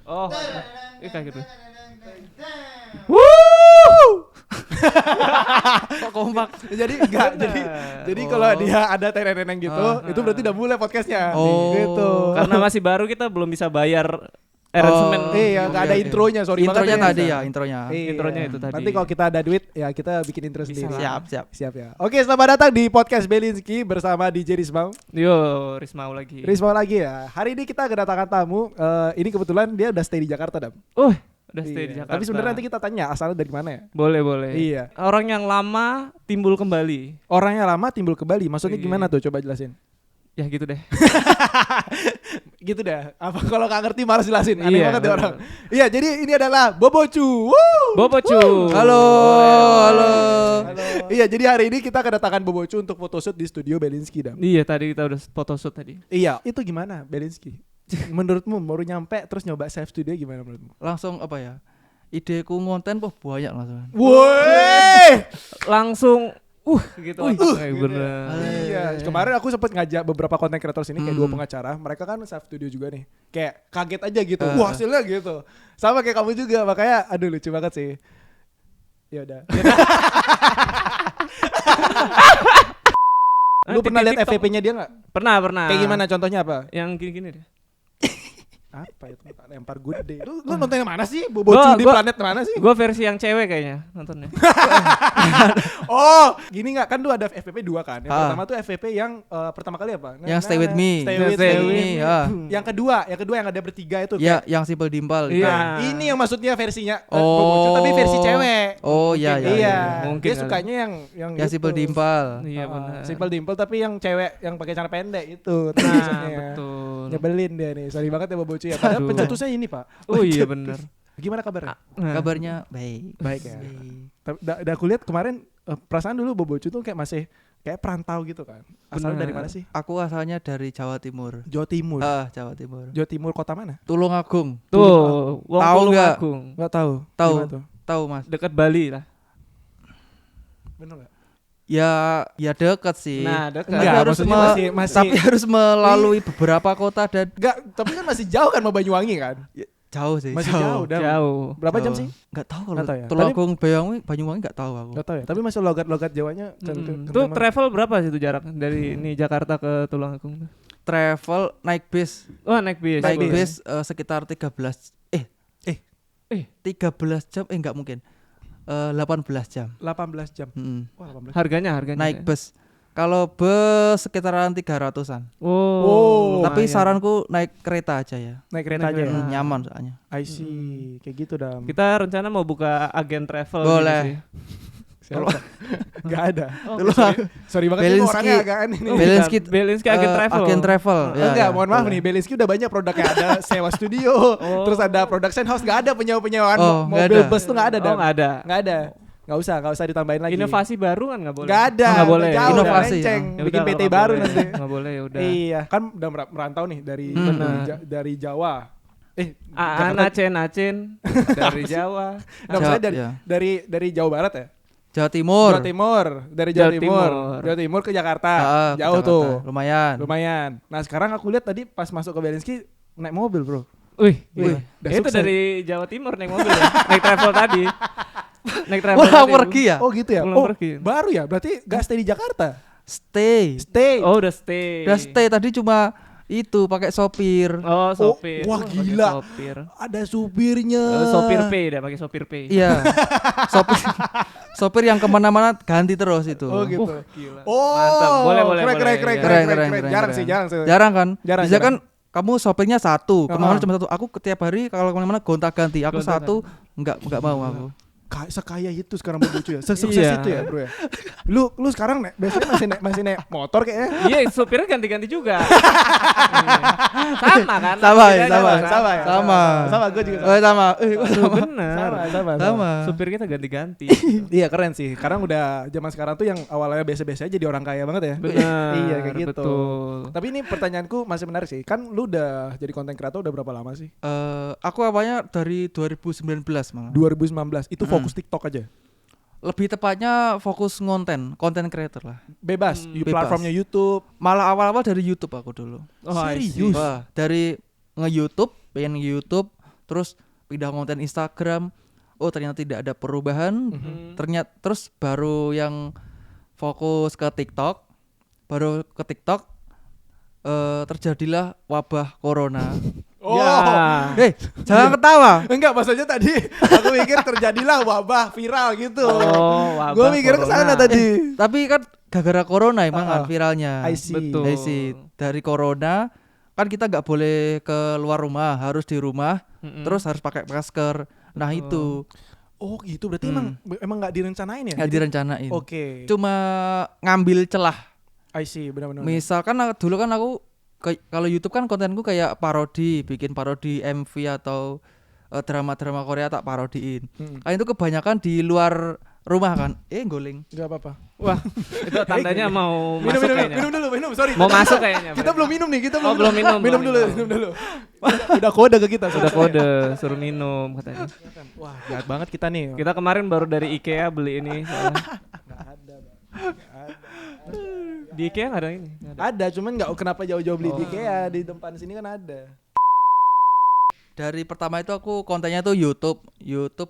Oh, kayak gitu. Kok kompak? Jadi enggak, jadi kalau dia ada teneng gitu, itu berarti udah mulai podcastnya. Gitu. Karena masih baru kita belum bisa bayar arrangement. Iya, enggak ada intronya, sorry Intronya banget tadi ya, intronya. Iya. Intronya itu tadi. Nanti kalau kita ada duit, ya kita bikin intro sendiri. Siap. Siap ya. Oke, selamat datang di podcast Belinski bersama DJ Rismau. Yo, Rismau lagi. Rismau lagi ya. Hari ini kita kedatangan tamu. Ini kebetulan dia udah stay di Jakarta, Dam. Udah stay di Iya. Jakarta. Tapi sebenarnya nanti kita tanya asalnya dari mana ya. Boleh. Iya. Orang yang lama timbul kembali. Orangnya lama timbul kembali. Maksudnya Iya. gimana tuh? Coba jelasin. Ya gitu deh. Gitu deh. Apa kalau nggak ngerti malas jelasin? Aneh Iya, banget ya bener. orang. Iya, jadi ini adalah Bobocu. Bobocu. Halo. Iya, jadi hari ini kita kedatangan Bobocu untuk photoshoot di studio Belinski, Dam. Iya, tadi kita udah photoshoot tadi. Iya, itu gimana Belinski? Menurutmu baru nyampe terus nyoba self studio gimana menurutmu? Langsung apa ya? Ideku ngonten banyak langsung. Woi! Langsung gitu. Bener. Iya, kemarin aku sempat ngajak beberapa content creators ini kayak dua pengacara, mereka kan self studio juga nih. Kayak kaget aja gitu. Wah, hasilnya gitu. Sama kayak kamu juga, makanya aduh lucu banget sih. Ya udah. Lu pernah lihat FVP-nya dia enggak? Pernah. Kayak gimana contohnya apa? Yang gini-gini deh. Apa itu? Lempar good day. Lu nonton yang mana sih? Bobocu di planet mana sih? Gue versi yang cewek kayaknya nontonnya. Oh, gini enggak kan lu ada FVP 2 kan. Yang Ah. pertama tuh FVP yang pertama kali apa? Yang Stay With Me. Stay Stay with With me. Me, ya. Yang kedua yang ada bertiga itu. Ya, yang Simple Dimple. Iya. Nah, ini yang maksudnya versinya Oh. Bobocu tapi versi cewek. Oh iya. Iya. Mungkin Dia kali. sukanya yang Yang Simple Dimple. Iya benar. Simple Dimple tapi yang cewek yang pakai celana pendek itu. Nah, maksudnya. betul. Nyebelin dia nih. Sorry banget ya Bobocu ya. Padahal Aduh. pencetusnya ini, Pak. Oh iya benar. Gimana kabarnya? Kabarnya baik. Baik ya. Baik. Tapi udah aku lihat kemarin perasaan dulu Bobocu tuh kayak masih kayak perantau gitu kan. Asalnya Bener. dari mana sih? Aku asalnya dari Jawa Timur. Jawa Timur. Jawa Timur. Jawa Timur kota mana? Tulungagung. Tuh, wong Tahu nggak? Tulungagung. Enggak tahu. Tahu. Gimana tuh? Tahu, Mas? Dekat Bali lah. Bener enggak? Ya dekat sih. Nah, dekat. Enggak, Tapi harus maksudnya masih tapi harus melalui beberapa kota dan enggak, tapi kan masih jauh kan mau Banyuwangi kan? jauh sih. Masih jauh, Dam. Jauh. Berapa jam Jauh. sih? Nggak tahu Nggak kalau tahu ya. Tulungagung Banyuwangi nggak tahu aku. Enggak tahu ya. Tapi masih logat-logat Jawanya Tuh travel berapa sih itu jarak dari ini Jakarta ke Tulungagung? Travel naik bis. Wah, naik bis. Naik boleh. bis sekitar 13 13 jam enggak mungkin. 18 jam. 18 jam. Wah, 18. Harganya. Naik bus. Kalau bus sekitaran 300-an. Oh. Tapi lumayan. saranku naik kereta aja ya. Naik kereta aja ya. kereta. Nyaman soalnya. I see. Kayak gitu Dam. Kita rencana mau buka agen travel Boleh. gitu sih. Siapa? Enggak ada. Dulu Sorry banget ini Belinski. orangnya agak aneh nih. Belinski agen travel. Agen travel. Enggak, Ya, mohon maaf boleh. nih, Belinski udah banyak produknya, ada sewa studio, terus ada production house, nggak ada penyewaan Oh, nggak mobil ada. bus tuh nggak ada, Oh, nggak ada. nggak ada, nggak usah ditambahin lagi. Inovasi baru kan nggak boleh. Nggak ada, Oh, nggak boleh. jauh, Inovasi, udah melenceng, Ya bikin udah, PT nggak baru boleh. nanti. Nggak boleh ya udah. Iya, kan udah merantau nih dari dari Jawa. Acen dari Jawa. Nah, maksudnya Ya. dari Jawa Barat ya? Jawa Timur. Jawa Timur, dari Jawa Jawa Timur. Timur. Jawa Timur ke Jakarta. Ke Jauh Jakarta. tuh. Lumayan. Nah, sekarang aku lihat tadi pas masuk ke Belinski naik mobil, Bro. Wih, Wih, udah itu sukses. dari Jawa Timur naik mobil ya. Naik travel tadi. Naik travel Pulang tadi. pergi ya? Oh gitu ya. Pulang Oh, pergi. baru ya. Berarti gak stay di Jakarta. Stay. Stay. Oh, udah stay. Udah stay tadi cuma itu pakai sopir. Oh, sopir. wah, Pakai gila. Sopir. Ada supirnya. Sopir P dah, pakai sopir P. Iya. Sopir yang kemana-mana ganti terus itu. Oh gitu. Gila. Oh. Mantap. Boleh. Keren. Keren. Jarang sih. Jarang kan? Jarang, Bisa jarang. kan kamu sopirnya satu, kemana Ah. cuma satu. Aku setiap hari kalau kemana-mana gonta-ganti. Aku Gonta-ganti. satu enggak mau aku. Sekaya itu sekarang Bobocu ya. Sesukses Iya. itu ya, Bro ya. Lu sekarang biasanya masih naik motor kayaknya. Iya, sopirnya ganti-ganti juga. Iya. Sama kan? Sama ya, Bedanya sama. apa, kan? Sama ya. Sama. Sama gue juga. Oh, sama. Tuh, bener. Sama. Supir kita ganti-ganti. Iya keren sih. Sekarang udah zaman sekarang tuh yang awalnya biasa-biasa aja jadi orang kaya banget ya. Benar. Iya kayak gitu. Betul. Tapi ini pertanyaanku masih menarik sih. Kan lu udah jadi konten kreator udah berapa lama sih? Aku apanya dari 2019 malah. 2019. Itu fokus TikTok aja. Lebih tepatnya fokus content creator lah. Bebas. Bebas. Platformnya YouTube. Malah awal-awal dari YouTube aku dulu. Oh, I see. Serius? Wah, dari nge-YouTube, pengen nge-YouTube, terus pindah konten Instagram, oh ternyata tidak ada perubahan. Ternyata terus baru yang fokus ke TikTok, terjadilah wabah corona. Oh. Ya. Jangan ketawa. Enggak, maksudnya tadi aku mikir terjadilah wabah viral gitu. Oh, wabah Gue mikir ke sana corona. tadi. Tapi kan gara-gara corona emang kan viralnya. I see. Betul. I see. Dari corona kan kita nggak boleh keluar rumah, harus di rumah, terus harus pakai masker. Nah itu Oh gitu, berarti emang nggak direncanain ya? nggak direncanain. Oke. Cuma ngambil celah. I see, benar-benar. Misalkan dulu kan aku kalau YouTube kan kontenku kayak parodi, bikin parodi MV atau drama-drama Korea tak parodiin. Kan itu kebanyakan di luar rumah kan. Goleng. Enggak apa-apa. Wah, itu tandanya mau Minum, masuk minum, kayaknya. minum dulu, minum. Sorry. Mau masuk kayaknya. Kita belum minum nih, kita Oh, belum minum, Minum belum dulu, minum. minum dulu. Udah kode ke kita. Sudah kode suruh minum katanya. Wah, jahat banget kita nih. Kita kemarin baru dari IKEA beli ini. soalnya. Nggak ada, Bang. Nggak ada. Di IKEA nggak ada ini. Nggak ada. Ada, cuman nggak kenapa jauh-jauh beli di IKEA, di depan sini kan ada. Dari pertama itu aku kontennya tuh YouTube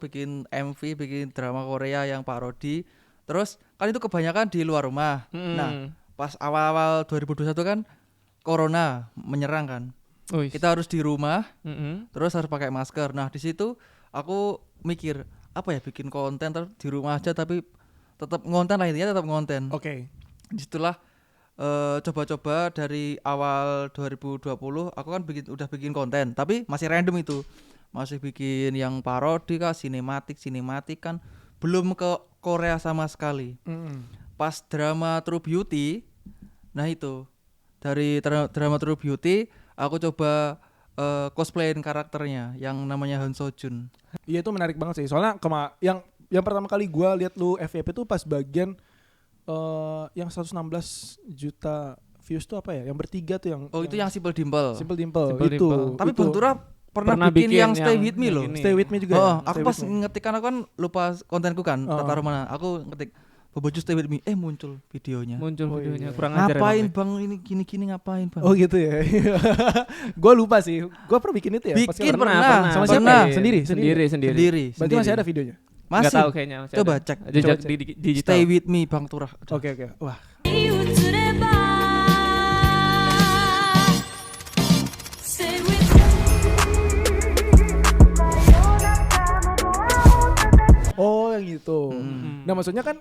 bikin MV, bikin drama Korea yang parodi. Terus kan itu kebanyakan di luar rumah. Nah, pas awal-awal 2021 kan corona menyerang kan. Wih. Kita harus di rumah, Mm-mm. terus harus pakai masker. Nah, di situ aku mikir, apa ya, bikin konten terus di rumah aja tapi tetap ngonten lah, intinya tetap ngonten. Oke. Disitulah coba-coba dari awal 2020 aku kan udah bikin konten, tapi masih random itu. Masih bikin yang parodi kah, sinematik kan belum ke Korea sama sekali. Pas drama True Beauty, nah itu dari drama True Beauty aku coba cosplayin karakternya yang namanya Han Seo Jun. Iya, itu menarik banget sih. Soalnya yang pertama kali gua lihat lu FYP tuh pas bagian yang 116 juta views tuh apa ya? Yang bertiga tuh yang Oh, itu yang Simple Dimple. Simple Dimple. Simple Itu. Dimple. Tapi itu. Bentura pernah bikin yang Stay With Me yang loh. ini. Stay With Me juga. ya? Aku Stay pas With Me. ngetik kan aku kan lupa kontenku kan, taruh mana. Aku ngetik Boboju Stay With Me, muncul videonya. Muncul Oh, videonya iya. kurang ajar Ngapain emang, bang ini gini-gini, ngapain bang? Oh gitu ya. Gua lupa sih. Gua pernah bikin itu ya. Pasti Bikin pernah. pernah. Sama siapa? Pernah. Sendiri. Sendiri. Berarti masih ada videonya. Nggak Masih. tahu kayaknya masih Coba ada. cek. Jejak Coba cek. di digital. Stay With Me Bang Turah. Oke. Wah. Stay with Oh, yang gitu. Nah, maksudnya kan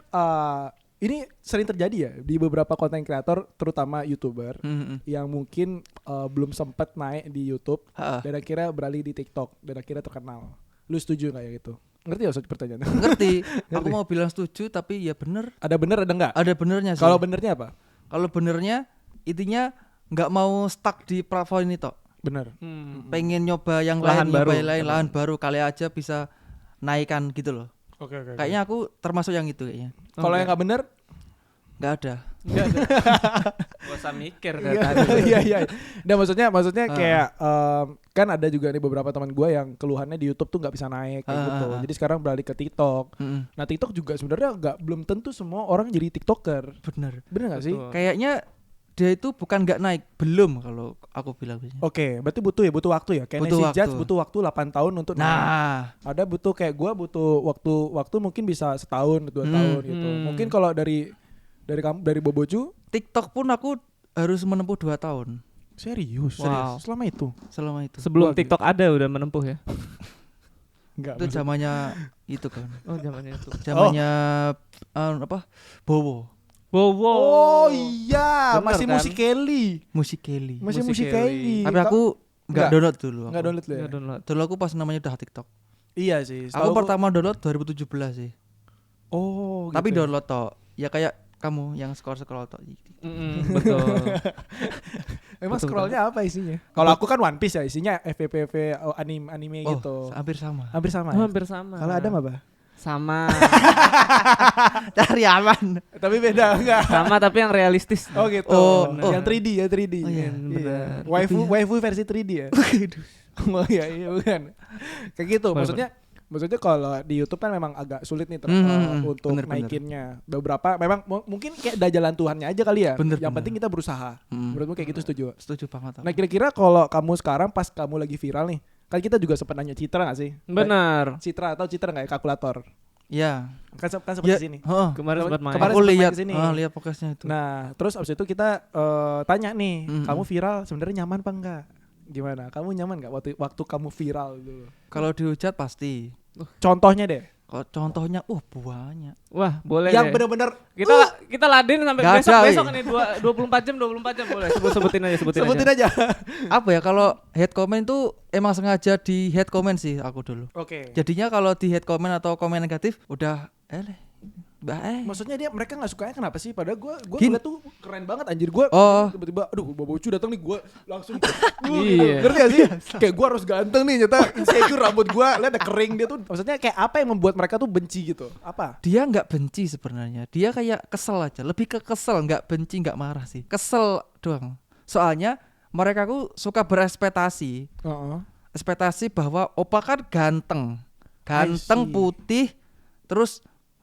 ini sering terjadi ya di beberapa konten kreator, terutama YouTuber yang mungkin belum sempat naik di YouTube Ha-ha. dan akhirnya beralih di TikTok dan akhirnya terkenal. Lu setuju nggak ya gitu? Ngerti ya maksud pertanyaan? Ngerti. Aku mau bilang setuju tapi ya bener. Ada bener ada nggak? Ada benernya sih. Kalau benernya apa? Kalau benernya intinya nggak mau stuck di platform ini tok. Bener. Pengen nyoba yang Lahan lain, baru. nyoba yang lain, lahan baru kali aja bisa naikkan gitu loh. Oke. Kayaknya aku termasuk yang itu kayaknya. Kalau yang nggak bener, Nggak ada. Gak usah mikir dari tadi. iya. Nah, maksudnya kayak kan ada juga nih beberapa teman gue yang keluhannya di YouTube tuh nggak bisa naik kayak gitu. Jadi sekarang beralih ke TikTok. Nah, TikTok juga sebenarnya belum tentu semua orang jadi TikToker. Bener. Bener nggak sih? Betul. Kayaknya dia itu bukan nggak naik, belum kalau aku bilang. Oke, berarti butuh waktu ya. Kayak Butuh Nancy waktu. Judge butuh waktu 8 tahun untuk naik. Nah, Ada butuh kayak gue butuh waktu mungkin bisa setahun 2 tahun gitu. Mungkin kalau dari kamu dari Boboju TikTok pun aku harus menempuh 2 tahun serius. Wow. Selama itu. selama itu. Sebelum Wah, TikTok ada udah menempuh ya. Enggak. Itu zamannya itu kan. Oh, zamannya itu. Zamannya Bowo, Wow. Oh iya, Bener masih kan? musik Kelly. musik Kelly. Masih Musik musik Kelly. Tapi aku nggak Nggak. download dulu. enggak download lu ya? Nggak download. Dulu aku pas namanya udah TikTok. Iya sih. Aku setahu pertama download 2017 sih. Oh, Tapi gitu. download tok. Ya kayak kamu yang scroll tok. Betul. Emang Betul, scrollnya apa isinya? Kalau aku kan One Piece ya, isinya FVP anime Oh, gitu. hampir sama. Hampir sama. Oh, Ya? hampir sama. Kalau Adam apa? Sama. Cari aman. Tapi beda enggak? Sama tapi yang realistis. Oh gitu. Oh, Yang 3D ya, 3D. Oh, iya, benar. Waifu versi 3D ya. Oh iya bukan. Kayak gitu. Maksudnya kalau di YouTube kan memang agak sulit nih untuk bener. naikinnya. Beberapa memang mungkin kayak ada jalan Tuhannya aja kali ya. Bener, Yang bener. penting kita berusaha. Menurutmu kayak gitu setuju? Setuju banget. Nah, kira-kira kalau kamu sekarang pas kamu lagi viral nih, Kan kita juga sempat nanya Citra gak sih? Benar. Citra atau Citra gak ya kalkulator? Ya. Kan sempat Ya, di sini. heeh. Kemarin sempat main. Kemarin Aku sempat main lihat kesini. lihat podcastnya itu. Nah, terus abis itu kita tanya nih, Mm-mm. kamu viral sebenarnya nyaman apa enggak? Gimana? Kamu nyaman enggak waktu kamu viral dulu? Kalau dihujat pasti. Contohnya deh. Kalau contohnya banyak. Wah, boleh Yang deh. bener-bener Kita laden sampai Nggak ada, besok wih. nih 24 jam boleh. Sebutin sebutin aja. Apa ya, kalau head comment tuh emang sengaja di head comment sih aku dulu. Oke. Jadinya kalau di head comment atau komen negatif udah Maksudnya mereka nggak sukanya kenapa sih? Padahal gue Gini. ngeliat tuh keren banget anjir gue. Oh. Tiba-tiba, aduh Bobo Cu datang nih gue langsung. Iya. Ngerti gak sih? Kayak gue harus ganteng nih, nyata insecure rambut gue, lihat ada kering dia tuh. Maksudnya kayak apa yang membuat mereka tuh benci gitu? Apa? dia nggak benci sebenarnya, dia kayak kesel aja, lebih ke kesel, nggak benci, nggak marah sih, kesel doang. Soalnya mereka tuh suka berekspektasi, ekspektasi bahwa opa kan ganteng I see. putih, terus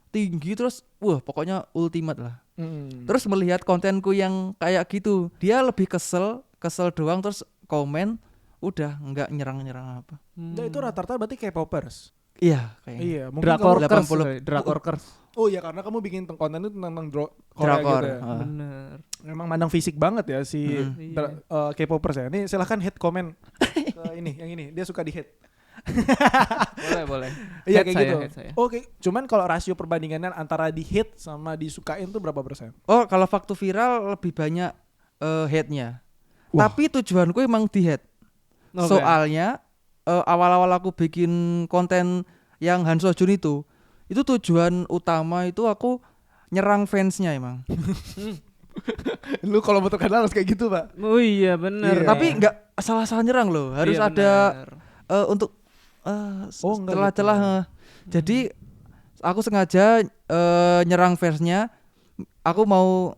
tinggi, terus pokoknya ultimate lah. Mm. Terus melihat kontenku yang kayak gitu, dia lebih kesel doang, terus komen udah nggak nyerang apa. Nah, itu rata-rata berarti K-popers. Iya kayaknya. Iya, mungkin Drakorkers, 80. Drakorkers. Oh iya, karena kamu bikin konten itu tentang Korea Drakor. gitu ya. Bener. Memang mandang fisik banget ya si Iya. K-popers ya. Ini silahkan hate comment ke yang ini. Dia suka di hate. Boleh. Iya Head kayak saya, gitu. head saya. Oke, cuman kalau rasio perbandingannya antara di hate sama disukain tuh berapa persen? Oh, kalau waktu viral lebih banyak hate-nya. Wah. Tapi tujuanku emang di hate. Oke. Soalnya awal-awal aku bikin konten yang Han Sojun itu tujuan utama itu aku nyerang fansnya emang. Lu kalau mau terkenal harus kayak gitu, Pak. Oh iya bener. Iya. Tapi nggak salah-salah nyerang loh. Harus Iya, ada bener. untuk Oh, enggak celah-celah. Jadi aku sengaja nyerang fansnya. Aku mau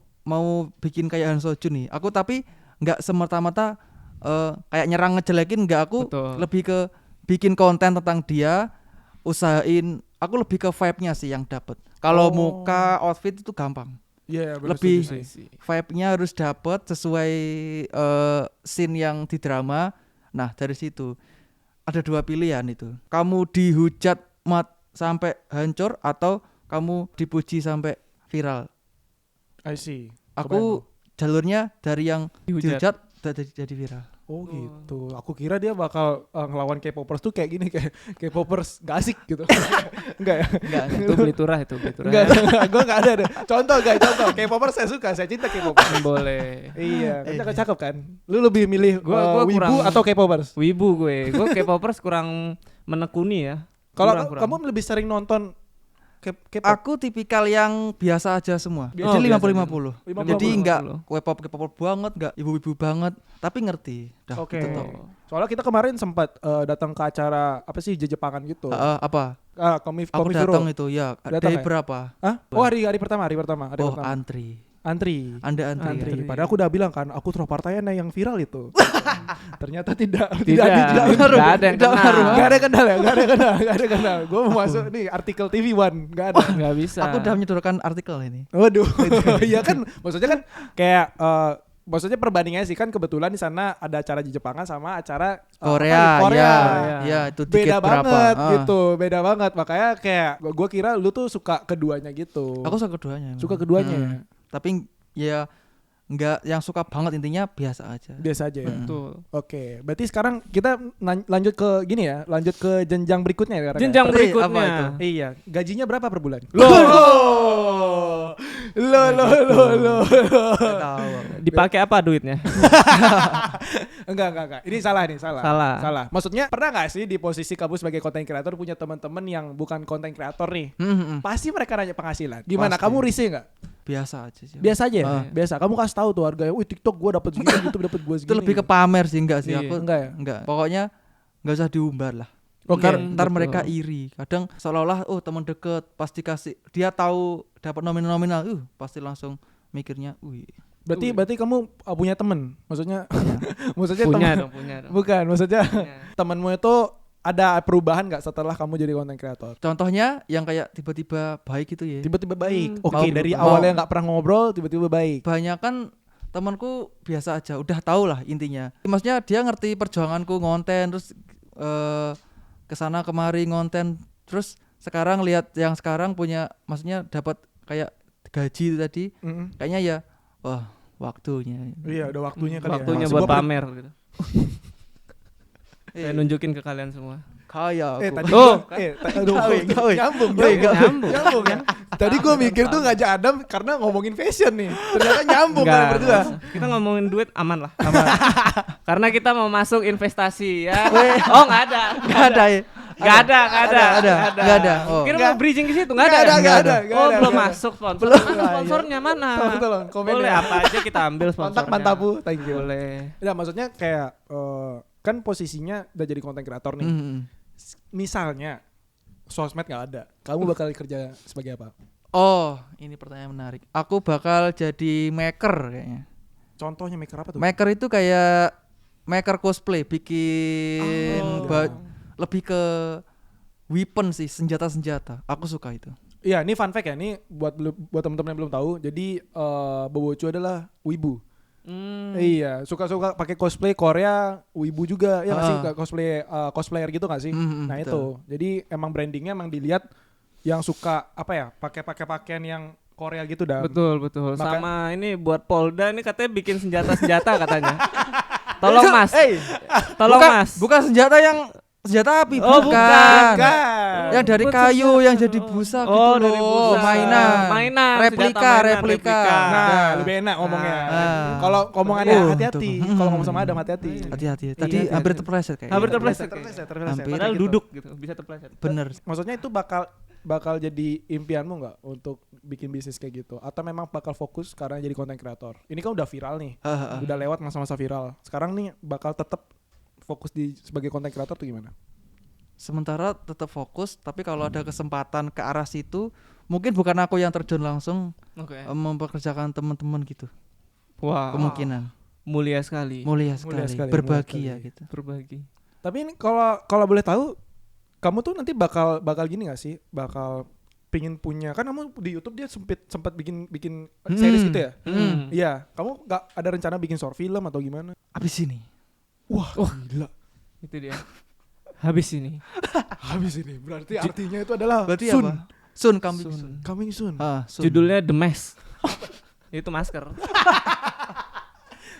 bikin kayak Han Sojun nih. Aku tapi nggak semerta-merta kayak nyerang ngejelekin, nggak. Aku Betul. lebih ke bikin konten tentang dia, usahain. Aku lebih ke vibe-nya sih yang dapet. Kalau muka, outfit itu gampang. Iya, bener, Lebih setuju sih. vibe-nya harus dapet sesuai scene yang di drama. Nah dari situ ada dua pilihan itu. Kamu dihujat sampai hancur, atau kamu dipuji sampai viral. I see. Aku jalurnya dari yang Dihujat. dihujat jadi viral. Oh gitu. Aku kira dia bakal ngelawan K-popers tuh kayak gini, kayak K-popers gak asik gitu. Enggak ya? Enggak. Itu beli turah. Enggak, gue gak ada deh. Contoh K-popers saya suka, saya cinta K-popers. Boleh. Iya, kan cakep kan. Lu lebih milih Gua wibu kurang- atau K-popers? Wibu gue K-popers kurang menekuni ya. Kalau Kurang. kamu lebih sering nonton K-pop? Aku tipikal yang biasa aja semua. Biasa Jadi aja. 50-50. 50-50. Jadi enggak K-pop banget, enggak ibu-ibu banget, tapi ngerti. Dah, Oke. gitu toh. Soalnya kita kemarin sempat datang ke acara apa sih Jepangan gitu. Apa? Komif Aku Komifuro. datang itu ya. Datang Day ya? berapa? Hah? Oh hari pertama. Oh, antri. Antri. Anda antri. Antri. Ya? Padahal aku udah bilang kan, aku Tropartayana yang viral itu. Ternyata tidak Tidak ada yang kenal. Gak ada kenal ya, gak ada kenal. Gue mau masuk nih artikel TV One, gak ada. Nggak bisa. Aku udah menyodorkan artikel ini. Waduh, iya kan, maksudnya kan kayak maksudnya perbandingannya sih kan kebetulan di sana ada acara di Jepangan sama acara Korea, Korea. ya itu tiket Beda berapa? banget Ah. gitu, beda banget. Makanya kayak gue kira lu tuh suka keduanya gitu. Aku suka keduanya. emang. Suka keduanya ya? Tapi ya enggak yang suka banget, intinya biasa aja. Biasa aja ya. Betul. Oke, berarti sekarang kita lanjut ke gini ya, lanjut ke jenjang berikutnya ya. Jenjang Apa itu? berikutnya. Iya, gajinya berapa per bulan? Loh. Lo. Nggak tahu. Dipakai apa duitnya? Enggak. Ini salah nih, salah. Salah. Maksudnya pernah nggak sih di posisi kamu sebagai konten kreator punya teman-teman yang bukan konten kreator nih? Pasti mereka nanya penghasilan. Gimana? Pasti. Kamu risih nggak? Biasa aja sih. Biasa aja ya? Ah. Biasa. Kamu kasih tahu tuh harganya. Wih, TikTok gua dapat segini, YouTube dapat gua segini. Itu lebih ke pamer sih, enggak sih Iya. aku. Enggak ya? Enggak. Pokoknya enggak usah diumbar lah. Oke. Ntar betul. mereka iri. Kadang seolah-olah teman deket pasti kasih. Dia tahu dapat nominal, pasti langsung mikirnya, wih. Berarti kamu punya temen? Maksudnya maksudnya Punya temen- dong, punya dong. Bukan, maksudnya Punya. temenmu itu ada perubahan nggak setelah kamu jadi konten kreator? Contohnya yang kayak tiba-tiba baik gitu ya. Tiba-tiba baik. Mau- Oke, dari mau- awalnya nggak pernah ngobrol, tiba-tiba baik. Banyak kan temanku biasa aja, udah tau lah intinya. Maksudnya dia ngerti perjuanganku ngonten, terus kesana kemari ngonten, terus sekarang lihat yang sekarang punya, maksudnya dapat kayak gaji tadi, kayaknya ya wah waktunya. Iya, udah waktunya kali Waktunya ya. buat Sebuah per- pamer gitu. Saya nunjukin ke kalian semua. Kaya aku. Tadi Oh, aduh, gawe. nyambung Nyambung. ya. Tadi gue mikir tuh ngajak Adam karena ngomongin fashion nih. Ternyata nyambung kalian berdua. Kita ngomongin duit aman lah. Karena kita mau masuk investasi ya. Oh, enggak ada. Enggak ada ya. Enggak ada. Enggak ada. Oh. Kira mau bridging ke situ enggak ada. Nggak ada. Oh, belum masuk sponsor. Sponsornya mana? Tolong komen Boleh ya. apa aja kita ambil sponsornya. Kontak Mantapu, thank you. Boleh. Ya maksudnya kayak kan posisinya udah jadi content creator nih. Misalnya sosmed nggak ada, kamu bakal kerja sebagai apa? Oh, ini pertanyaan menarik. Aku bakal jadi maker kayaknya. Contohnya maker apa tuh? Maker itu kayak maker cosplay, bikin lebih ke weapon sih, senjata-senjata. Aku suka itu. Iya, ini fun fact ya. Ini buat teman-teman yang belum tahu. Jadi Bobocu adalah wibu. Iya, suka-suka pakai cosplay Korea, wibu juga. Ya nggak sih, cosplayer gitu nggak sih? Nah betul. itu. Jadi emang brandingnya emang dilihat yang suka apa ya? Pakai pakaian yang Korea gitu dah. Betul. Maka- Sama ini buat Polda ini katanya bikin senjata katanya. Tolong Mas. Tolong Mas. Bukan senjata api, Oh, bukan. Yang dari kayu yang jadi busa Oh, gitu dari loh. busa. Mainan, Replika. replika. Nah, lebih enak ngomongnya. Kalau ngomongannya hati-hati. betul. Kalau ngomong sama Adam hati-hati. Hati-hati. Iya, Tadi hati-hati. hampir terpleset kayak. Hampir gitu. terpleset. Hampir. Padahal Gitu. duduk gitu, bisa terpleset. Bener. Maksudnya itu bakal jadi impianmu nggak untuk bikin bisnis kayak gitu? Atau memang bakal fokus karena jadi content creator? Ini kan udah viral nih, udah lewat masa-masa viral. Sekarang nih bakal tetap fokus sebagai content creator tuh gimana? Sementara tetap fokus, tapi kalau ada kesempatan ke arah situ, mungkin bukan aku yang terjun langsung, Oke. mempekerjakan teman-teman gitu. Wah, Kemungkinan. mulia sekali. Mulia Mulia sekali. sekali, Berbagi mulia ya sekali. gitu. Berbagi. Tapi ini kalau boleh tahu, kamu tuh nanti bakal gini nggak sih? Bakal pingin punya, kan kamu di YouTube dia sempat bikin series gitu ya? Iya, kamu nggak ada rencana bikin short film atau gimana? Abis ini. Wah, gila. Itu dia. Habis ini. Habis ini. Berarti artinya itu adalah Berarti soon. apa? Soon coming soon. Coming soon. Soon. Judulnya The Mask. Itu masker.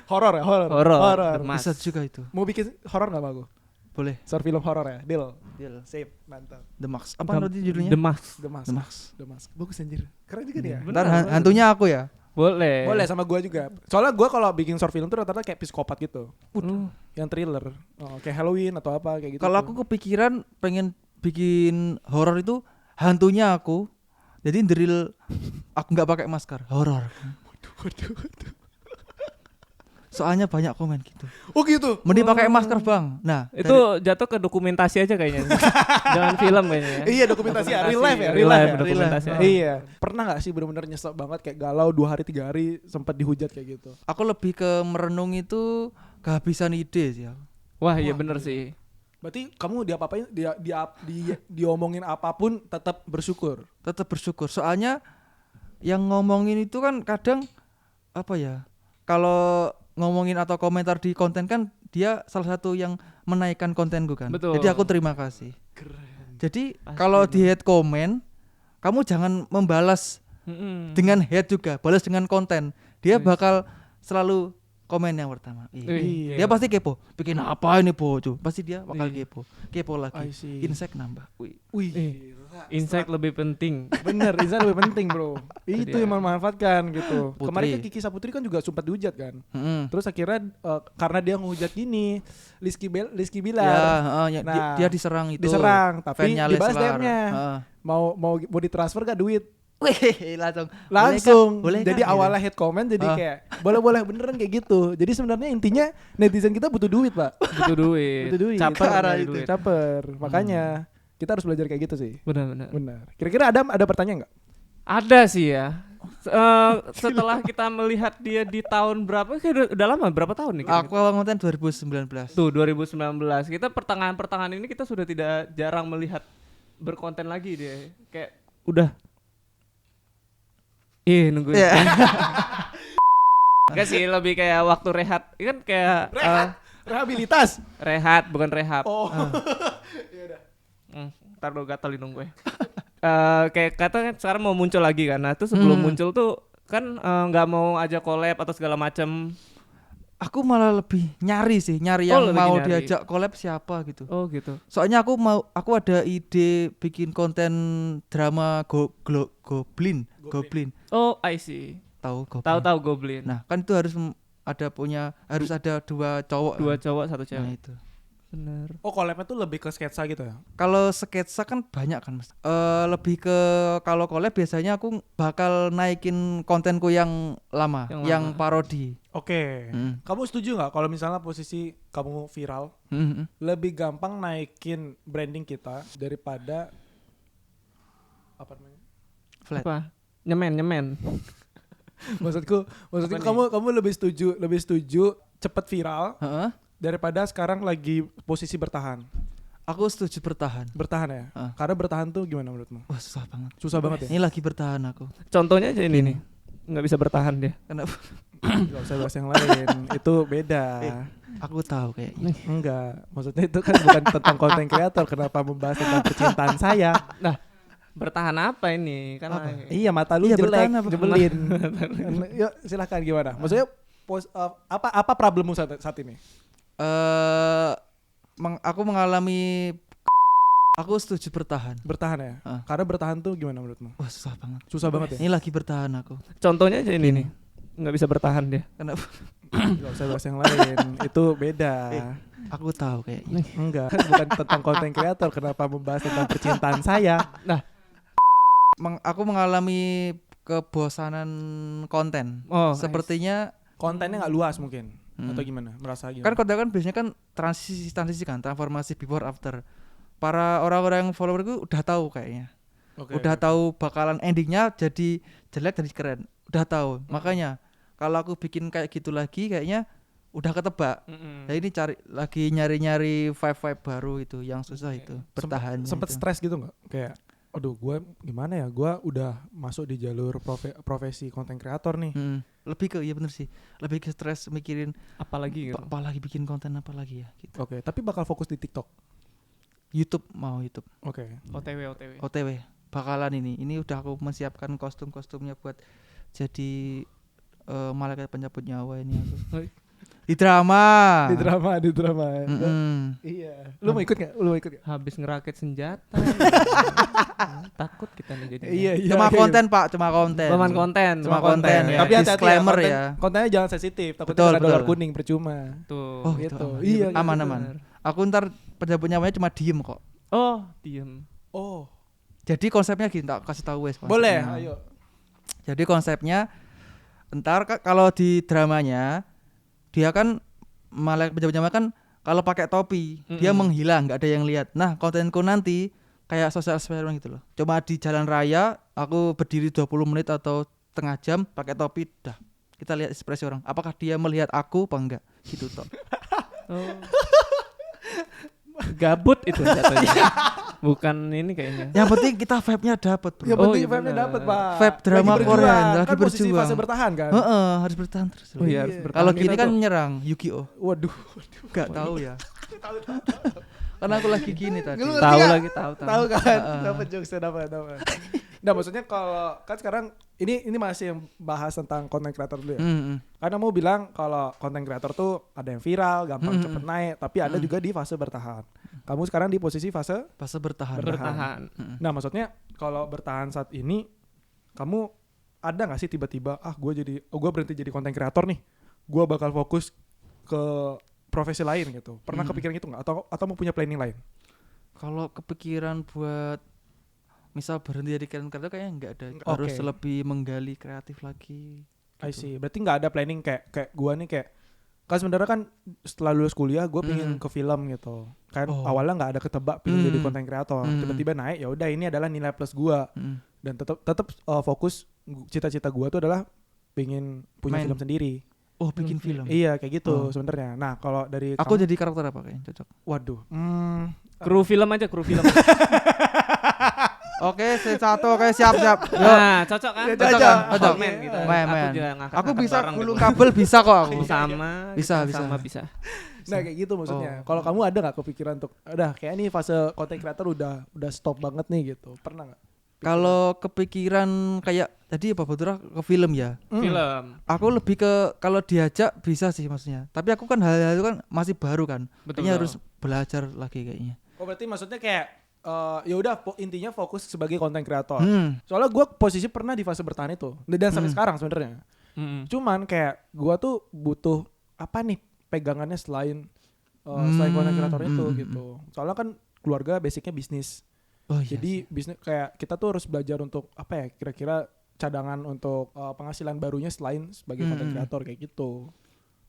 Horor ya, horor. Horor. The Mask. Bisa juga itu. Mau bikin horor nggak aku? Boleh. Short film horor ya, deal. Deal. Sip, mantap. The Max. Apa nanti judulnya? The Mask. The Mask. The Max. The Mask. Bagus anjir. Keren juga dia. Bener. Ntar hantunya aku ya. Boleh. Boleh sama gua juga. Soalnya gua kalau bikin short film tuh rata-rata kayak psikopat gitu. Yang thriller. Oh, kayak Halloween atau apa kayak gitu. Kalau aku kepikiran pengen bikin horor itu hantunya aku. Jadi drill aku nggak pakai masker. Horor. Waduh. Soalnya banyak komen gitu. Oh gitu. Mending pakai masker, Bang. Nah, Itu jatuh ke dokumentasi aja kayaknya. Jangan film kayaknya ya. Iya, dokumentasi ya, real life ya, Real life ya. dokumentasi. Iya. Pernah nggak sih benar-benar nyesek banget kayak galau 2 hari 3 hari sempat dihujat kayak gitu? aku lebih ke merenung itu kehabisan ide sih. Wah, iya bener sih. Berarti kamu diapa-apain, diomongin apapun tetap bersyukur. Tetap bersyukur. Soalnya yang ngomongin itu kan kadang apa ya? Kalau ngomongin atau komentar di konten kan dia salah satu yang menaikkan kontenku kan. Betul. Jadi aku terima kasih. Keren. Jadi Pasti kalau dong. di hate komen, kamu jangan membalas dengan hate juga, balas dengan konten. Dia bakal selalu komen yang pertama. Iya. Dia pasti kepo. Bikin apa ini bocah? Pasti dia bakal kepo. Kepo I lagi. see. Insight nambah. Wih. Insight lebih penting. Bener, insight lebih penting bro. Itu dia. yang memanfaatkan gitu. Putri. Kemarin kan Kiki Saputri kan juga sempat dihujat kan. Mm-mm. Terus akhirnya karena dia ngehujat gini, Rizky Ya, Bilar ya, Nah, dia diserang itu. diserang, tapi Fan-nya dibalas Leslar. DM-nya. mau ditransfer gak duit? Wih, langsung. Langsung. Bolehkah? Jadi awalnya hate comment jadi kayak boleh beneran kayak gitu. Jadi sebenarnya intinya netizen kita butuh duit, Pak. Butuh duit. Butuh duit. Caper Parah nyari itu. duit. Caper. Makanya kita harus belajar kayak gitu sih. Benar-benar. Benar. Kira-kira ada pertanyaan nggak? Ada sih ya. Setelah kita melihat dia di tahun berapa? Kayak udah lama, berapa tahun nih? Aku awal konten 2019. Tuh 2019. Kita pertengahan ini kita sudah tidak jarang melihat berkonten lagi dia. Kayak udah. Nungguin. Iya. Enggak sih, lebih kayak waktu rehat. Kan kayak Rehabilitas. Rehat bukan rehab. Oh. Ya udah. Ntar lo gatel hidung gue. Kayak kata kan sekarang mau muncul lagi kan. Nah, itu sebelum muncul tuh kan nggak mau aja collab atau segala macam. Aku malah lebih nyari Oh, yang lebih mau nyari. diajak collab siapa gitu. Oh, gitu. Soalnya aku ada ide bikin konten drama Goblin. Oh, I see. Tahu Goblin? Tahu Goblin. Nah, kan itu harus ada dua cowok. Dua kan? cowok satu Nah, cewek. itu. Bener. Oh, collabnya tuh lebih ke sketsa gitu ya? Kalau sketsa kan banyak kan Mas. Lebih ke kalau collab biasanya aku bakal naikin kontenku yang lama, Yang yang lama. parodi. Oke. Kamu setuju nggak kalau misalnya posisi kamu viral, lebih gampang naikin branding kita daripada apa namanya? Flat. Apa? Nyemen. Maksudku Apa nih? kamu lebih setuju cepet viral Heeh. daripada sekarang lagi posisi bertahan. Aku setuju bertahan. Bertahan ya? Karena bertahan tuh gimana menurutmu? Wah, susah banget. Susah banget ya? Ini lagi bertahan aku. Contohnya aja ini nih. Nggak bisa bertahan dia. Kenapa? Gak usah bahas yang lain. Itu beda. Aku tahu kayaknya. Enggak. Maksudnya itu kan bukan tentang konten kreator. Kenapa membahas tentang percintaan saya? Nah, bertahan apa ini? Kan Apa? Iya, mata lu Iya, jelek, bertahan apa? nyebelin. Yuk, silahkan gimana? Maksudnya apa problemmu saat ini? Aku mengalami. Aku setuju bertahan. Bertahan ya? Karena bertahan tuh gimana menurutmu? Wah, susah banget. Susah banget ya? Ini lagi bertahan aku. Contohnya aja ini nih. Nggak bisa bertahan dia. Kenapa? Gak usah bahas yang lain. Itu beda. Aku tahu kayaknya. Enggak, kan bukan tentang konten kreator. Kenapa membahas tentang percintaan saya? Nah, Aku mengalami kebosanan konten. oh, Sepertinya Kontennya nggak luas mungkin. Atau gimana? Merasa gimana? kan konten kan biasanya kan transisi kan, transformasi before after. Para orang-orang yang followerku udah tahu kayaknya. Oke, Udah oke. tahu bakalan endingnya jadi jelek jadi keren. Udah tahu. Makanya kalau aku bikin kayak gitu lagi kayaknya udah ketebak. Nah ini lagi nyari-nyari vibe baru itu yang susah itu bertahan. Sempet stres gitu nggak? Kayak, aduh gue gimana ya? Gue udah masuk di jalur profesi konten kreator nih. Lebih ke iya bener sih. Lebih ke stres mikirin apalagi gitu. apalagi bikin konten apa lagi ya gitu. Oke, tapi bakal fokus di TikTok. YouTube. Oke. OTW bakalan ini udah aku menyiapkan kostum-kostumnya buat jadi malaikat pencabut nyawa ini aku. Di drama. Di drama. Mm-mm. Iya. Lu mau ikut nggak? Habis ngerakit senjata. Takut kita nih jadi. Iya. Cuma konten Pak, cuma konten. Cuma konten. Ya. Tapi hati-hati Disclaimer konten, ya. Kontennya jangan sensitif. Takutnya Betul, kena dolar betul. kuning percuma. Tuh. Oh gitu. gitu. Iya, Aman. bener. Aku ntar pencabut nyawanya cuma diem kok. Oh, diem. Oh. Jadi konsepnya gini, tak kasih tahu wes. Boleh, konsepnya. ayo. Jadi konsepnya entar kalau di dramanya dia kan malaikat pencabut nyawa kan kalau pakai topi dia menghilang, nggak ada yang lihat. Nah kontenku nanti kayak social experiment gitu loh. Cuma di jalan raya aku berdiri 20 menit atau setengah jam pakai topi, dah kita lihat ekspresi orang. Apakah dia melihat aku apa enggak? Gitu toh. Oh. Gabut itu jatuhnya. Bukan ini kayaknya. Yang penting kita vibe-nya dapat, bro. Ya Oh, penting iya vibe-nya benar. dapet Pak. Vibe drama Lagi berjuang. Korea, lagi Kan posisi berjuang. fase bertahan kan. Heeh, harus bertahan terus. Oh iya, harus Iya. bertahan. Kalau Kita gini kan tuh- menyerang Yu-Gi-Oh. Waduh. Enggak tahu ya. Karena aku lagi gini tadi. Lu tahu ngerti lagi tahu. Tahu kan? Dapat jokesnya dapat. Nah, maksudnya kalau kan sekarang ini masih yang bahas tentang konten kreator dulu ya. Karena mau bilang kalau konten kreator tuh ada yang viral, gampang cepet naik, tapi ada juga di fase bertahan. Kamu sekarang di posisi fase Fase bertahan. bertahan. Nah, maksudnya kalau bertahan saat ini kamu ada nggak sih tiba-tiba gue berhenti jadi konten kreator nih, gue bakal fokus ke profesi lain gitu. Pernah kepikiran gitu nggak? Atau mau punya planning lain? Kalau kepikiran buat misal berhenti jadi kreator kayaknya enggak ada. Oke. Harus lebih menggali kreatif lagi. I see. Berarti nggak ada planning kayak gue nih kayak kan sebenarnya kan setelah lulus kuliah gue pengen ke film gitu. Kan Oh. awalnya nggak ada ketebak pengen jadi konten kreator. Mm. Tiba-tiba naik, ya udah ini adalah nilai plus gue. Dan tetap fokus cita-cita gue tuh adalah pengen punya Main. film sendiri. Oh, bikin film. Iya kayak gitu Oh. sebenarnya. Nah kalau dari Aku kamu- jadi karakter apa kayaknya cocok? waduh. Kru film aja, kru film. Oke, satu, oke siap. Yo. Nah, cocok kan? Ya, cocok. Cocok. Cocok. Gitu. Men. Aku juga ngangkat Aku bisa bareng gulung gitu. kabel bisa kok aku. Sama. Bisa, kita bisa. Sama bisa. Nah kayak gitu maksudnya. Oh. Kalau kamu ada nggak kepikiran untuk, udah kayak ini fase content creator udah stop banget nih gitu. Pernah nggak? Kalau kepikiran kayak tadi apa Batura ke film ya. Film. Aku lebih ke kalau diajak bisa sih maksudnya. Tapi aku kan hal-hal itu kan masih baru kan. Betul. Kayaknya harus belajar lagi kayaknya. Oh berarti maksudnya kayak ya udah intinya fokus sebagai content creator. Hmm. Soalnya gue posisi pernah di fase bertahan itu dan sampai sekarang sebenarnya. Mm-mm. Cuman kayak gue tuh butuh apa nih pegangannya selain content creator itu gitu. Soalnya kan keluarga basicnya bisnis. Oh iya. Jadi bisnis kayak kita tuh harus belajar untuk apa ya kira-kira cadangan untuk penghasilan barunya selain sebagai content creator kayak gitu.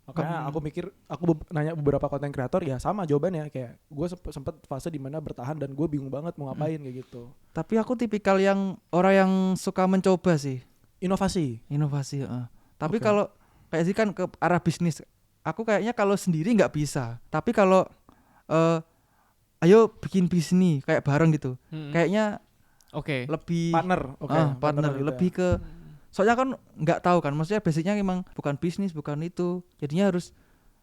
Makanya aku mikir aku nanya beberapa content creator ya sama jawabannya kayak gue sempet fase dimana bertahan dan gue bingung banget mau ngapain kayak gitu. Tapi aku tipikal yang orang yang suka mencoba sih. Inovasi. Inovasi, Tapi Oke. kalau kayak sih kan ke arah bisnis, aku kayaknya kalau sendiri nggak bisa. Tapi kalau ayo bikin bisnis kayak bareng gitu, Mm-mm. kayaknya Oke. lebih Partner. Oke. partner gitu ya. lebih ke. Soalnya kan nggak tahu kan, maksudnya basicnya emang bukan bisnis, bukan itu. Jadinya harus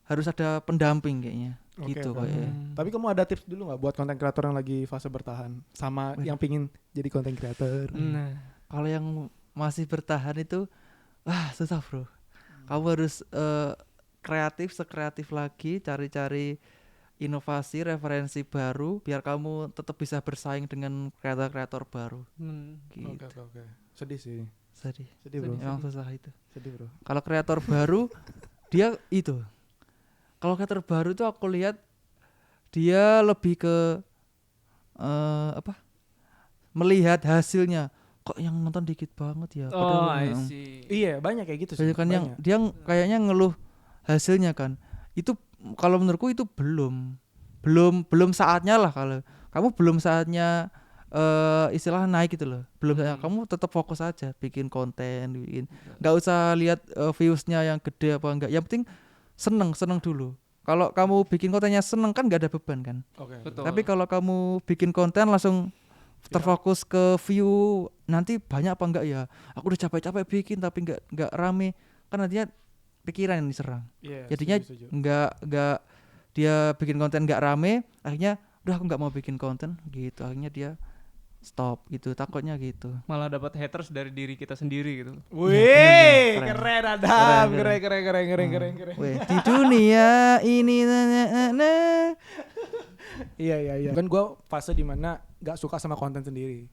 ada pendamping kayaknya, Oke, gitu oke. kayaknya. Tapi kamu ada tips dulu nggak buat content creator yang lagi fase bertahan sama yang pingin jadi content creator? Nah, Kalau yang masih bertahan itu, susah bro. Kamu harus sekreatif lagi, cari-cari inovasi, referensi baru, biar kamu tetap bisa bersaing dengan kreator-kreator baru. Gitu. Oke. Sedih sih. Sedih. Sedih bro. Emang susah itu. Sedih bro. Kalau kreator baru, dia itu. Kalau kreator baru itu aku lihat dia lebih ke melihat hasilnya. Kok yang nonton dikit banget ya? oh, Padahal, I see. Iya banyak kayak gitu sih. banyak kan yang banyak. dia kayaknya ngeluh hasilnya kan. Itu kalau menurutku itu belum saatnya lah. Kalau kamu belum saatnya istilah naik gitu loh. Belum saatnya. Kamu tetap fokus aja bikin konten, nggak usah lihat viewsnya yang gede apa enggak. Yang penting seneng dulu. Kalau kamu bikin kontennya seneng kan nggak ada beban kan. Oke. Betul. Tapi kalau kamu bikin konten langsung terfokus ke view, nanti banyak apa enggak ya? Aku udah capek-capek bikin tapi enggak rame, kan nantinya pikiran yang diserang. Iya, Jadinya setuju. enggak dia bikin konten enggak rame, akhirnya udah aku enggak mau bikin konten gitu. Akhirnya dia stop gitu, takutnya gitu. Malah dapat haters dari diri kita sendiri gitu. Wih, Keren. keren Adam, Keren. keren. Weh, di dunia ini Iya. Kan gue fase dimana gak suka sama konten sendiri.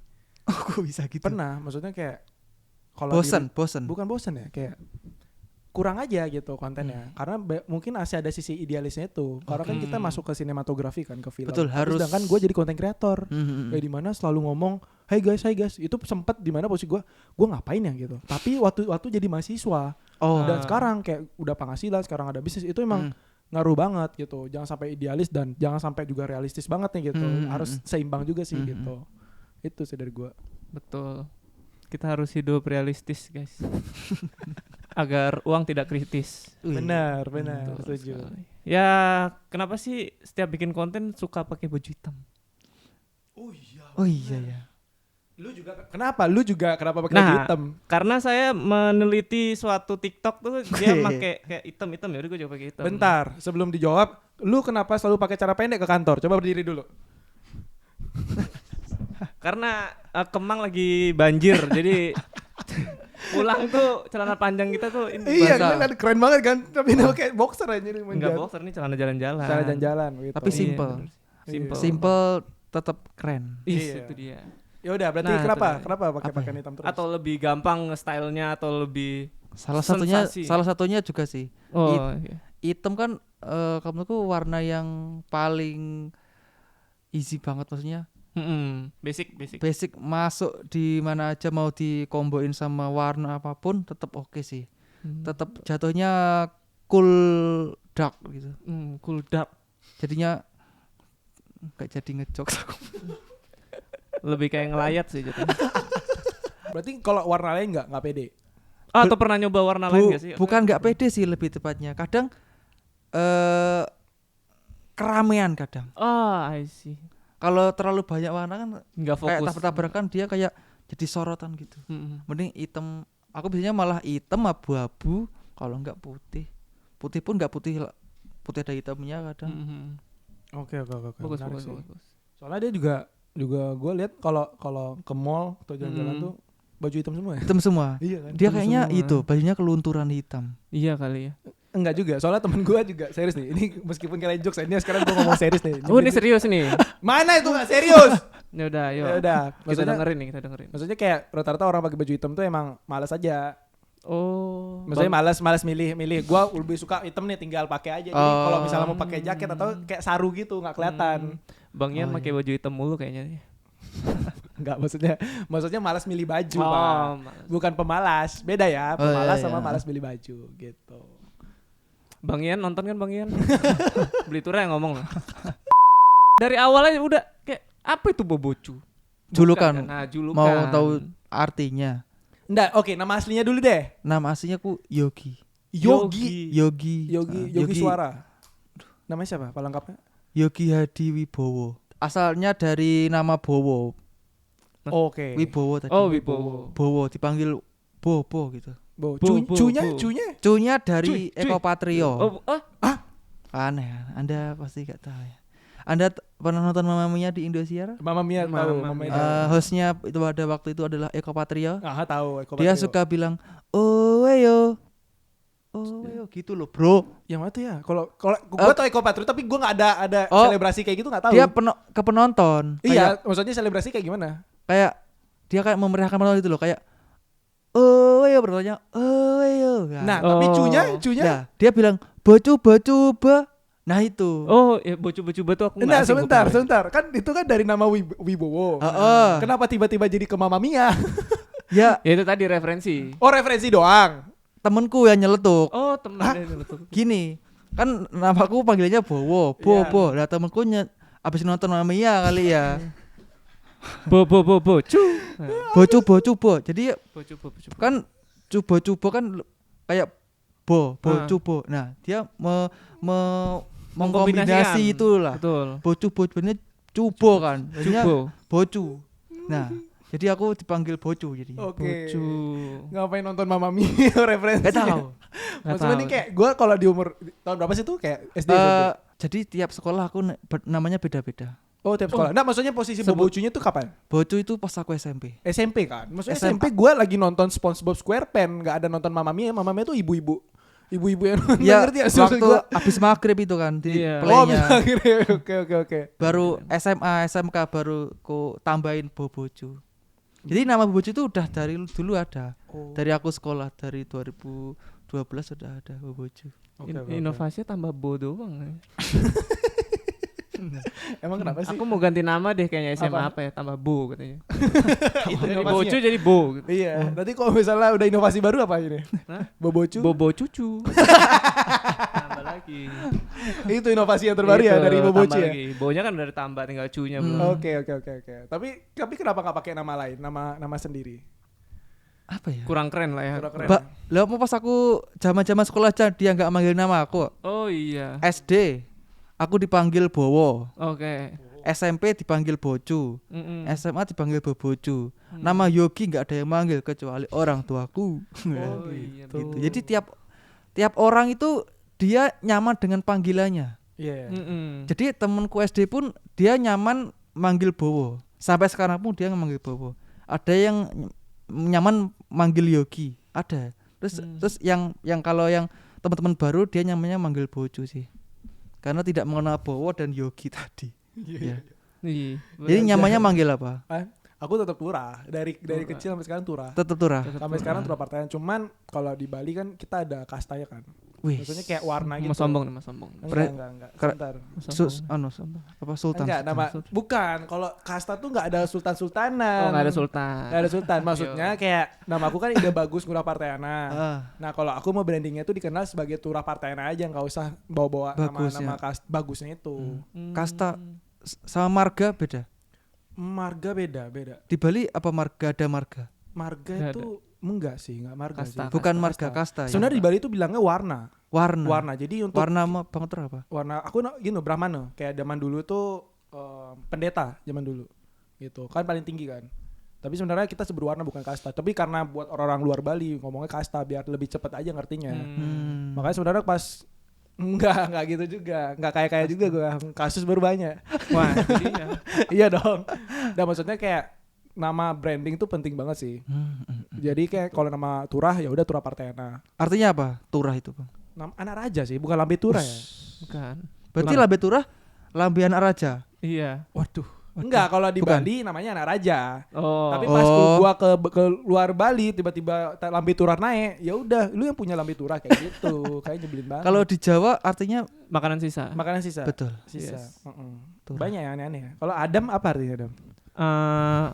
aku bisa gitu. Pernah, maksudnya kayak kalau Bosan. bukan bosan ya, kayak kurang aja gitu kontennya. Karena mungkin masih ada sisi idealisnya itu. Karena kan kita masuk ke sinematografi kan, ke film. Betul, harus. Sedangkan gue jadi konten kreator. Mhm. Kayak dimana selalu ngomong, hey guys, itu sempet dimana posisi gue ngapain ya gitu. Tapi waktu jadi mahasiswa Oh. dan sekarang kayak udah penghasilan, sekarang ada bisnis, itu emang ngaruh banget gitu. Jangan sampai idealis dan jangan sampai juga realistis banget nih gitu. Harus seimbang juga sih gitu. Itu sih dari gue. Betul. Kita harus hidup realistis, guys. Agar uang tidak kritis. Benar, Betul setuju. sekali. Ya, kenapa sih setiap bikin konten suka pakai baju hitam? Oh iya ya. Lu juga kenapa pakai baju Nah, hitam? karena saya meneliti suatu TikTok tuh dia pakai kayak hitam-hitam, ya udah gue juga pakai hitam. Bentar, sebelum dijawab, lu kenapa selalu pakai cara pendek ke kantor? Coba berdiri dulu. Karena Kemang lagi banjir, jadi pulang tuh celana panjang kita tuh ini Iya, basah. keren banget kan. Tapi dia pakai boxer aja nih. Enggak boxer nih, celana jalan-jalan. Cara jalan-jalan gitu. Tapi Iya, simple. bener. Simple. Simple tetap keren. Is, Iya. itu dia. Ya udah, berarti Nah, kenapa itu. pakai Apa pakaian ya? hitam terus? Atau lebih gampang stylenya atau lebih Salah sensasi. satunya juga sih. Oh, iya. Hitam kan menurutku warna yang paling easy banget maksudnya. Basic. Basic masuk di mana aja mau dikomboin sama warna apapun tetap oke sih. Tetap jatuhnya cool dark gitu. Cool dark. Jadinya nggak jadi ngejok. Lebih kayak ngelayat sih jatuhnya. Berarti kalau warna lain nggak pede. Atau pernah nyoba warna lain gak sih? Bukan nggak pede sih lebih tepatnya. Kadang keramaian kadang. Oh, I see. kalau terlalu banyak warna kan Nggak kayak fokus. tabrakan dia kayak jadi sorotan gitu. Mm-mm. Mending hitam. Aku biasanya malah hitam abu-abu, kalau enggak putih. Putih pun enggak putih ada hitamnya kadang. Mm-mm. Oke. Bagus, Menarik bagus, sih. bagus. Soalnya dia juga gue lihat kalau ke mall atau jalan-jalan tuh baju hitam semua ya. Hitam semua. Iya kan. Dia Hitam kayaknya semua. itu, bajunya kelunturan hitam. Iya kali ya. Enggak juga. Soalnya temen gue juga serius nih. Ini meskipun kalian jokes ini sekarang gue ngomong serius nih. Oh, ini serius nih. Mana itu enggak serius? Ya udah, yuk. Ya udah. Kita dengerin nih, kita dengerin. Maksudnya kayak rata-rata orang pakai baju hitam tuh emang malas aja. Oh. Maksudnya malas milih. Gua lebih suka hitam nih, tinggal pakai aja. Jadi Oh. kalau misalnya mau pakai jaket atau kayak saru gitu nggak kelihatan. Bang Ian Oh, pakai baju hitam mulu kayaknya. Nggak, maksudnya malas milih baju, Pak. malas. Bukan pemalas. Beda ya, Oh, pemalas iya, sama iya. malas milih baju gitu. Bang Ian nonton kan Bang Ian? Beli turnya yang ngomong. Dari awalnya udah kayak apa itu bobocu? Julukan. Bukan kan? Nah, julukan. Mau tahu artinya? Nggak, oke, nama aslinya dulu deh. Nama aslinya ku Yogi. Yogi Yogi Suara. Namanya siapa? Pak lengkapnya? Yogi Hadi Wibowo. Asalnya dari nama Bowo. Oke. Wibowo tadi. Oh, Wibowo. Bowo dipanggil Bobo gitu. Bo, Bo, cunya. Cunya dari Cuy. Eko Patrio. Oh, Aneh, Anda pasti gak tahu ya. Anda pernah nonton Mamma Mia di Indosiar? Mama Mia tahu, Mamma Mama Mia. Mia. Hostnya itu pada waktu itu adalah Eko Patrio. Tahu. Eko Dia Patrio. suka bilang, oh weyo gitu loh bro. Yang mana tuh ya? Kalau gue tau Eko Patrio tapi gue nggak ada Oh. selebrasi kayak gitu nggak tahu. Dia ke penonton. Iya, maksudnya selebrasi kayak gimana? Kayak dia kayak memeriahkan penonton itu loh, kayak oh weyo bertanya oh weyo. Nah, tapi Oh. cunya Ya, dia bilang bocu ba. Nah itu. oh, ya bocu-bocu tuh aku Nah, asing sebentar. gua. Kan itu kan dari nama Wibowo. Heeh. Kenapa tiba-tiba jadi ke Mama Mia? Ya, Ya itu tadi referensi. Oh, referensi doang. temenku yang nyeletuk. Oh, temen dia tuh. Gini, kan namaku panggilannya Bowo, Iya. Bo. Lah temenku abis nonton Mamma Mia kali ya. Bocu. Bo. Jadi Bocu. kan cubo kan kayak cubo. Nah, dia mengkombinasi Mengkombinasikan. itulah. Betul. Bocu ini cubo kan. Jadinya Cubo. bocu. Nah, jadi aku dipanggil bocu jadi. Oke. Bocu. Ngapain nonton Mama Mia referensi? Gak tahu. Maksudnya nih kayak gue kalau di umur tahun berapa sih tuh kayak SD SMP? Jadi tiap sekolah aku namanya beda-beda. Oh, tiap sekolah. Nah, maksudnya posisi Sebut- bobocunya tuh kapan? Bocu itu pas aku SMP. SMP kan? Maksudnya SMA. SMP gue lagi nonton SpongeBob SquarePants, nggak ada nonton Mama Mia. Mama Mia tuh ibu-ibu yang nonton, Ya, ngerti ya? Maksud waktu gua? abis maghrib itu kan di Iya. Oh, playnya. bisa akhirnya. Oke. Baru SMA, SMK baru ku tambahin bobocu. Jadi nama bobocu itu udah dari dulu ada. Oh. Dari aku sekolah dari 2012 sudah ada bobocu. Oke. Inovasinya tambah bo doang. Emang kenapa sih? Aku mau ganti nama deh kayaknya SMA Apa? apa ya? Tambah bo katanya. Itu Dari inovasinya. bocu jadi bo gitu. Iya. Nanti kalau misalnya udah inovasi baru apa ini? Hah? Bobocu. Bobo cucu. Tambah lagi. Itu inovasi yang terbaru ya Itu, dari Bobocu tambah ya. lagi. Bonya kan dari tambah tinggal cunya belum. Oke. Tapi kenapa nggak pakai nama lain, nama sendiri? Apa ya? Kurang keren lah ya. Kurang keren. Lah mau pas aku zaman-zaman sekolah aja dia nggak manggil nama aku. Oh iya. SD aku dipanggil Bowo. Oke. SMP dipanggil Bocu. Mm-mm. SMA dipanggil Bobocu. Nama Yogi nggak ada yang manggil kecuali orang tuaku. Oh iya. Gitu. Jadi tiap orang itu dia nyaman dengan panggilannya. Iya. Mm-mm. Jadi temenku SD pun dia nyaman manggil Bowo. Sampai sekarang pun dia manggil Bowo. Ada yang nyaman manggil Yogi, ada. Terus yang kalau yang teman-teman baru dia nyamannya manggil Bocu sih. Karena tidak mengenal Bowo dan Yogi tadi. Ya. Iya. Jadi nyamannya manggil apa? Aku tetap Turah. Dari kecil sampai sekarang Turah. Tetap Turah. Sampai sekarang Turah Partean. Cuman kalau di Bali kan kita ada kastanya kan. Wih. Maksudnya kayak warna gitu. Mas sombong nih, Mas sombong. Enggak. Kera- Sebentar. Apa Sultan? Enggak, nama bukan. Kalau kasta tuh enggak ada sultan-sultanan. Oh, enggak ada sultan. Nggak ada sultan. Maksudnya kayak nama aku kan Ida Bagus Ngurah Parteana. Nah, kalau aku mau brandingnya tuh dikenal sebagai Turah Parteana aja, nggak usah bawa-bawa Bagus, nama bagusnya itu. Kasta sama marga beda. Marga beda. Di Bali apa marga ada marga? Marga Nggak itu enggak sih, enggak marga Kasta. sih. Bukan Kasta. marga kasta ya. Sebenarnya di Bali itu bilangnya warna. Warna. Warna. Jadi untuk Warna apa Bang Ter apa? warna aku gini Brahmana. Kayak zaman dulu tuh pendeta zaman dulu gitu kan paling tinggi kan. Tapi sebenarnya kita seberwarna bukan kasta. Tapi karena buat orang-orang luar Bali ngomongnya kasta biar lebih cepet aja ngertinya. Makanya sebenarnya pas enggak gitu juga. Enggak kayak juga gua. Kasus baru banyak. Wah, itu dia. Iya dong. Dan maksudnya kayak nama branding tuh penting banget sih. Jadi kayak kalau nama Turah ya udah Turah Partena. Artinya apa? Turah itu, Bang. Nama anak raja sih, bukan Lambe Turah ya. Bukan. Berarti Lambe Turah Lambe anak raja. Iya. Waduh. Enggak, kalau di Bukan. Bali namanya anak raja. Oh. Tapi pas Oh. gua ke luar Bali tiba-tiba Lambe Turah naik, ya udah lu yang punya Lambe Turah kayak gitu. Kayak nyebelin banget. Kalau di Jawa artinya Makanan sisa. makanan sisa. betul. Sisa. Yes. Turah. Banyak yang aneh-aneh ya. Kalau Adam apa artinya Adam?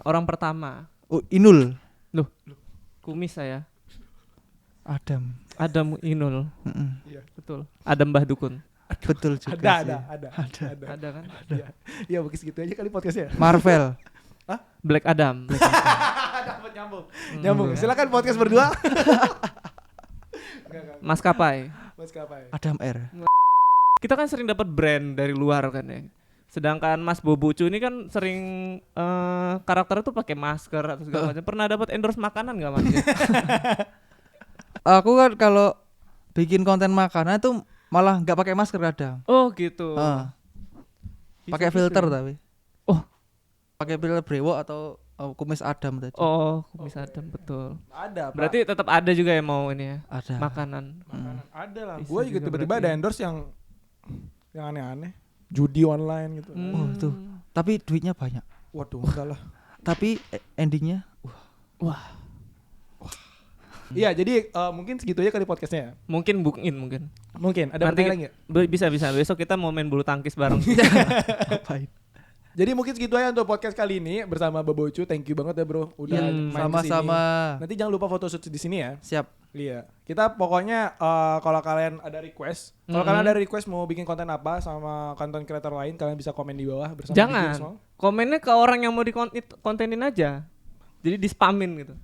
Orang pertama. Oh, Inul. Kumis saya. Adam. Adam Inul. Mm-mm. Betul. Adam Mbah Dukun. Betul juga sih. Ada. Ada kan? Ya mungkin segitu aja kali podcastnya. Marvel. Black Adam. Dapat nyambung. Silakan podcast berdua. Maskapai. Maskapai. Adam R. Kita kan sering dapat brand dari luar kan ya. Sedangkan Mas Bobocu ini kan sering karakternya tuh pakai masker atau segala macam. Pernah dapat endorse makanan nggak Mas? Aku kan kalau bikin konten makanan itu malah nggak pakai masker kadang. Oh gitu. Pakai Bisa filter gitu. tapi. Oh. Pakai filter brewok atau kumis Adam tadi. Oh, kumis Adam betul. Ada. Pak. Berarti tetap ada juga yang mau ini ya. Ada. Makanan. Ada lah. Bisa Gue juga juga tiba-tiba berarti. ada endorse yang aneh-aneh. Judi online gitu. Oh, tuh. Tapi duitnya banyak. Waduh, enggak lah. Tapi endingnya Iya, jadi mungkin segitu aja kali podcastnya. Mungkin mungkin. Mungkin. Ada Nanti pertanyaan lagi nggak? Bisa besok kita mau main bulu tangkis bareng. ngapain? Jadi mungkin segitu aja untuk podcast kali ini bersama Bobocu. Thank you banget ya bro, udah main kesini. Sama-sama. Nanti jangan lupa photoshoot di sini ya. Siap. Iya. Kita pokoknya kalau kalian ada request, kalau kalian ada request mau bikin konten apa sama konten creator lain, kalian bisa komen di bawah bersama Jangan. Big Small. Komennya ke orang yang mau dikontenin aja. Jadi di spamin gitu.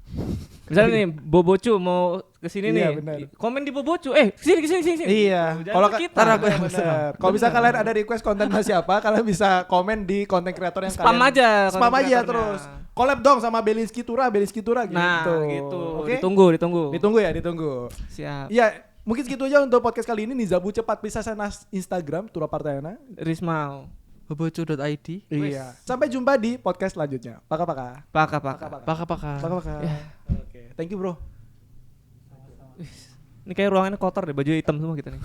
Misalnya nih Bobocu mau kesini Iya, nih. benar. Komen di Bobocu. Kesini. Iya. Jangan Kalau ke kita. ntar aku yang bener. Kalau bisa kalian ada request konten siapa, kalian bisa komen di konten kreator yang Spam kalian aja spam konten aja kreatornya. terus. Collab dong sama Belinsky Tura gitu. Nah, gitu. Oke? Ditunggu. Ditunggu. Siap. Iya, mungkin segitu aja untuk podcast kali ini. Nizabu cepat bisa sana Instagram Tura Partayana. Rismau. bobocu.id. Iya. Sampai jumpa di podcast selanjutnya. Paka. Paka. Paka-paka. Oke. Thank you, bro. Ini kayak ruangannya kotor deh, baju hitam semua kita nih.